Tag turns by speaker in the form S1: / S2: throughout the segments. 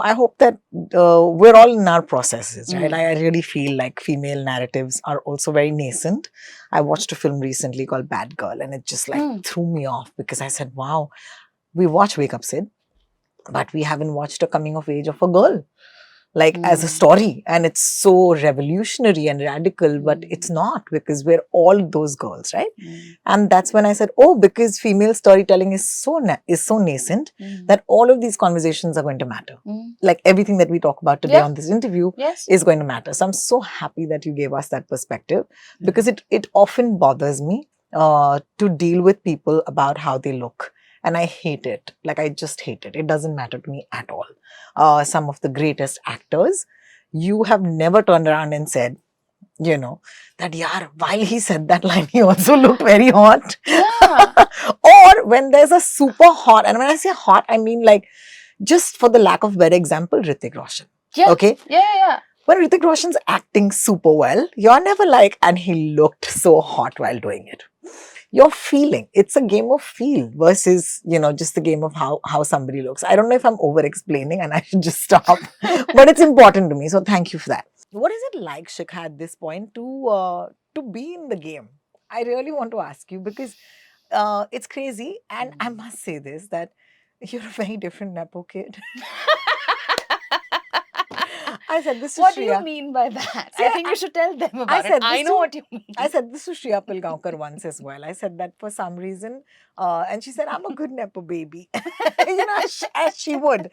S1: I hope that we're all in our processes, right?
S2: Mm.
S1: I really feel like female narratives are also very nascent. I watched a film recently called Bad Girl, and it just like threw me off because I said, wow, we watch Wake Up Sid, but we haven't watched a coming of age of a girl like as a story, and it's so revolutionary and radical, but it's not, because we're all those girls, right? And that's when I said, oh, because female storytelling is so nascent that all of these conversations are going to matter. Like everything that we talk about today on this interview is going to matter. So I'm so happy that you gave us that perspective, because it often bothers me to deal with people about how they look. And I hate it. Like, I just hate it. It doesn't matter to me at all. Some of the greatest actors, you have never turned around and said, you know, that, yaar, while he said that line, he also looked very hot.
S2: Yeah.
S1: Or when there's a super hot, and when I say hot, I mean like, just for the lack of better example, Hrithik Roshan.
S2: Yeah.
S1: Okay?
S2: Yeah.
S1: When Hrithik Roshan's acting super well, you're never like, and he looked so hot while doing it. You're feeling. It's a game of feel versus, just the game of how somebody looks. I don't know if I'm over explaining and I should just stop, but it's important to me. So thank you for that. What is it like, Shikha, at this point to be in the game? I really want to ask you, because it's crazy, and I must say this, that you're a very different Nepo kid. I said this to
S2: What do
S1: Shreya.
S2: you mean by that?
S1: See,
S2: I think you should tell them about it. I know what you mean.
S1: I said this to Shreya Pilgaonkar once as well. I said that for some reason, and she said, I'm a good Nepo baby. As she would,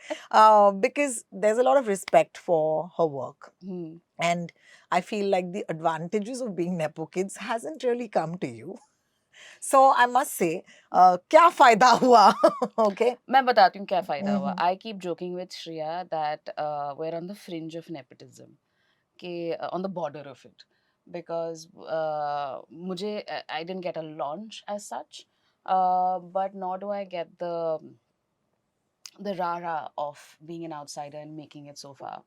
S1: because there's a lot of respect for her work. And I feel like the advantages of being Nepo kids hasn't really come to you. So I must say, क्या फायदा हुआ? Okay.
S2: मैं बताती हूँ क्या फायदा हुआ. I keep joking with Shreya that we're on the fringe of nepotism, on the border of it, because I didn't get a launch as such, but nor do I get the rara of being an outsider and making it so far.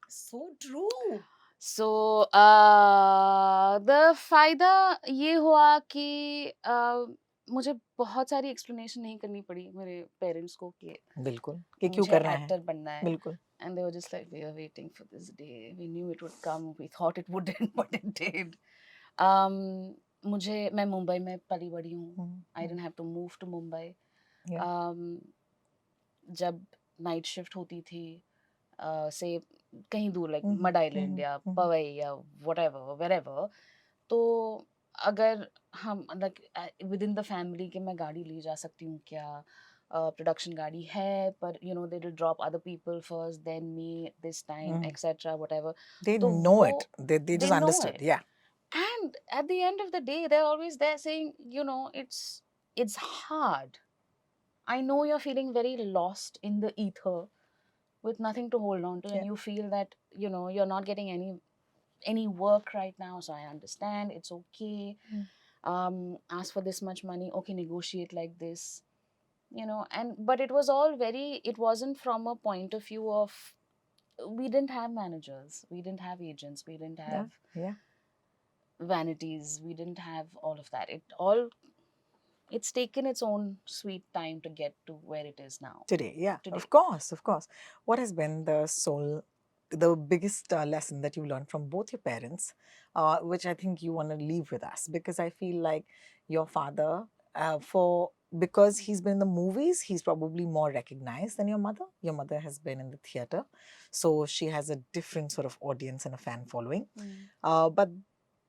S1: So true.
S2: So the फायदा ये हुआ कि मुझे बहुत सारी explanation नहीं करनी पड़ी मेरे पेरेंट्स को कि
S1: बिल्कुल कि क्यों
S2: मुझे
S1: करना है
S2: एक्टर बनना है.
S1: बिल्कुल.
S2: And they were just like, we were waiting for this day. We knew it would come. We thought it wouldn't, but it did. मैं मुंबई में पली बड़ी हूँ. I didn't have to move to Mumbai. जब night shift होती थी, से कहीं दूर, लाइक मड आइलैंड या पवई या व्हाटएवर वेरेवर, तो अगर हम like with in the family के मैं गाड़ी ले जा सकती हूँ क्या, प्रोडक्शन गाड़ी है, पर they will drop other people first than me this time etcetera whatever.
S1: They
S2: तो
S1: know
S2: वो
S1: it. They just
S2: know
S1: understood.
S2: it.
S1: Yeah.
S2: And at the end of the day, they're always there saying, it's hard. I know you're feeling very lost in the ether with nothing to hold on to, and you feel that you're not getting any work right now. So I understand, it's okay. Ask for this much money, okay, negotiate like this, but it was all it wasn't from a point of view of, we didn't have managers, we didn't have agents, we didn't have vanities, we didn't have all of that. It's taken its own sweet time to get to where it is now.
S1: Today.
S2: Today.
S1: Of course. What has been the biggest lesson that you learned from both your parents, which I think you want to leave with us? Because I feel like your father, because he's been in the movies, he's probably more recognized than your mother. Your mother has been in the theater, so she has a different sort of audience and a fan following. But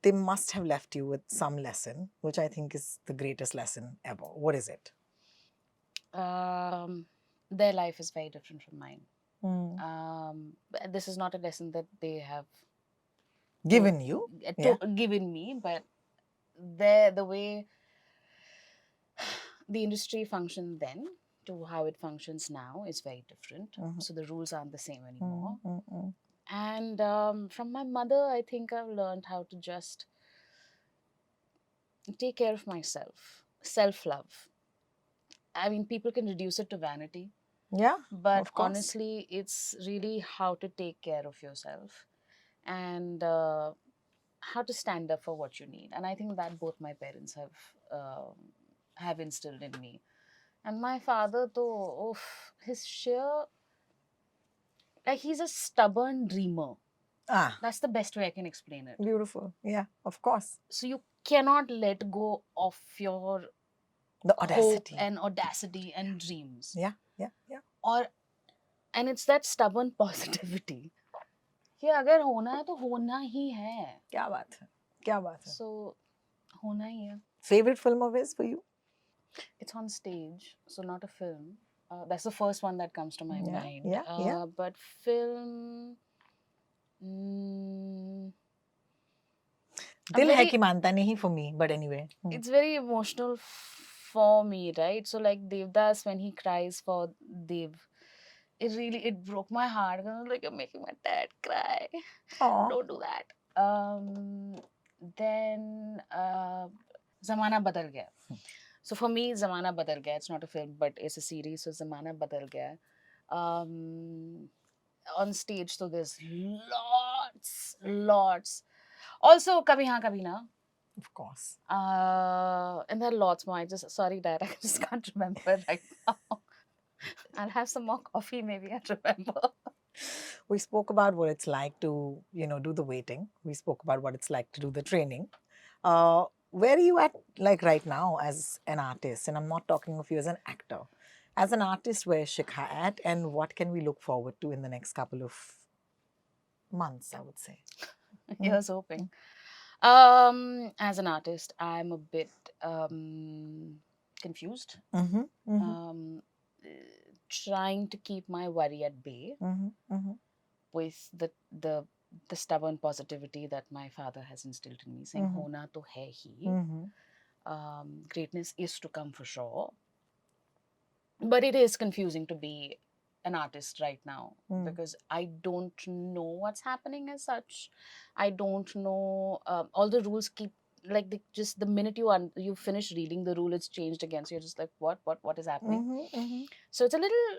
S1: they must have left you with some lesson, which I think is the greatest lesson ever. What is it?
S2: Their life is very different from mine. This is not a lesson that they have
S1: given you,
S2: given me, but the way the industry functioned then to how it functions now is very different. So the rules aren't the same anymore. And from my mother, I think I've learned how to just take care of myself, self-love. I mean, people can reduce it to vanity.
S1: Yeah,
S2: but honestly, it's really how to take care of yourself and how to stand up for what you need. And I think that both my parents have instilled in me. And my father, though, his sheer like he's a stubborn dreamer.
S1: Ah,
S2: That's the best way I can explain it.
S1: beautiful. Yeah, of course.
S2: So you cannot let go of your
S1: The
S2: hope
S1: audacity.
S2: and audacity and dreams.
S1: Yeah, yeah, yeah.
S2: And it's that stubborn positivity. कि अगर होना है तो होना ही है.
S1: क्या बात है? क्या बात है?
S2: So होना ही है.
S1: Favorite film of his for you?
S2: It's on stage, so not a film. That's the first one that comes to my
S1: Yeah,
S2: mind.
S1: yeah.
S2: But film. Mm,
S1: Dil hai
S2: very-
S1: ki manta nahi for me, but anyway.
S2: it's very emotional for me, right? So like Devdas, when he cries for Dev, it broke my heart. I was like, you're making my dad cry.
S1: Aw.
S2: Don't do that. Then Zamana Badal Gaya. So for me, Zamana Badal Gaya. It's not a film, but it's a series. So Zamana Badal Gaya. On stage, so there's lots. Also, Kabhi Haan Kabhi Na.
S1: Of course.
S2: And there are lots more. Sorry, Dad, I just can't remember right now. I'll have some more coffee, maybe I'll remember.
S1: We spoke about what it's like to, do the waiting. We spoke about what it's like to do the training. Where are you at, like right now, as an artist? And I'm not talking of you as an actor. As an artist, where is Shikha at, and what can we look forward to in the next couple of months, I would say?
S2: Here's hoping. As an artist, I'm a bit confused.
S1: Mm-hmm, mm-hmm,
S2: Trying to keep my worry at bay
S1: mm-hmm, mm-hmm.
S2: with the stubborn positivity that my father has instilled in me, saying
S1: Mhm.
S2: "Hona to hai hi."
S1: Mm-hmm.
S2: Greatness is to come for sure. But it is confusing to be an artist right now
S1: Mm.
S2: because I don't know what's happening as such. I don't know. All the rules keep like just the minute you finish reading the rule, it's changed again. So you're just like, what is happening?
S1: Mm-hmm, mm-hmm.
S2: So it's a little.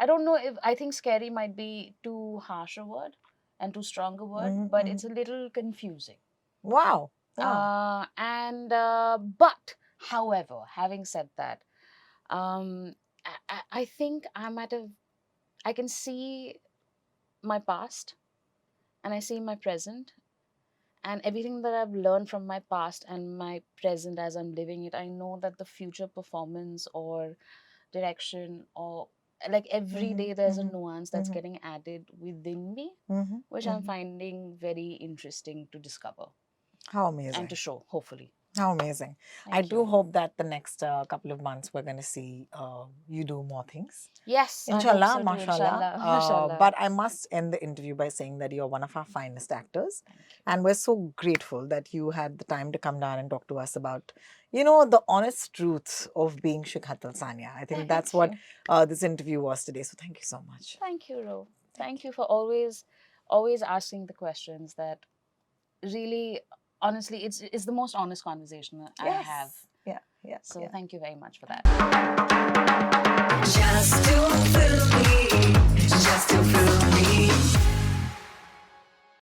S2: I don't know if I think scary might be too harsh a word and too strong a word,
S1: Mhm,
S2: but it's a little confusing.
S1: Wow. Wow.
S2: But however, having said that, I think I can see my past and I see my present, and everything that I've learned from my past and my present as I'm living it, I know that the future performance or direction or like every
S1: Mhm,
S2: day there's
S1: mhm,
S2: a nuance that's
S1: mhm.
S2: getting added within me,
S1: Mm-hmm,
S2: which I'm finding very interesting to discover
S1: How
S2: and
S1: amazing.
S2: to show, hopefully.
S1: How amazing. I
S2: Thank
S1: do
S2: you.
S1: hope that the next couple of months we're going to see you do more things.
S2: Yes, I hope
S1: Inshallah,
S2: so too,
S1: mashallah.
S2: inshallah, mashallah.
S1: But I must end the interview by saying that you're one of our finest actors.
S2: Thank you.
S1: And we're so grateful that you had the time to come down and talk to us about, the honest truth of being Shikha Talsania. I think that's what
S2: you.
S1: this interview was today. So thank you so much.
S2: Thank you, Ro. Thank you for always asking the questions that really, honestly, it's the most honest conversation that I have.
S1: Yeah, yeah.
S2: So
S1: yeah.
S2: thank you very much for that.
S3: Just to fool me, just to fool me.